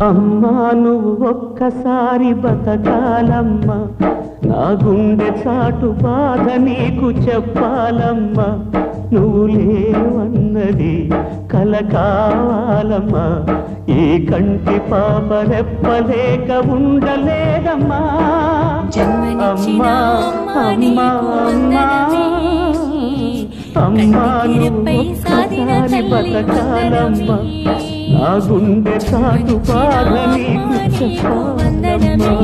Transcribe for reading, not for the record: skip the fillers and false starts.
అమ్మా నువ్వు ఒక్కసారి బతకాలమ్మా, నా గుండె చాటు బాధ నీకు చెప్పాలమ్మా. నువ్వు లేవన్నది కల కావాలమ్మా, ఈ కంటి పాప రెప్పలేక ఉండలేదమ్మా. అమ్మా అమ్మా అమ్మా అమ్మా నువ్వు ఒక్కసారి బతకాలమ్మా, నా గుండె చాటు బాధ నీకు చెప్పాలమ్మా.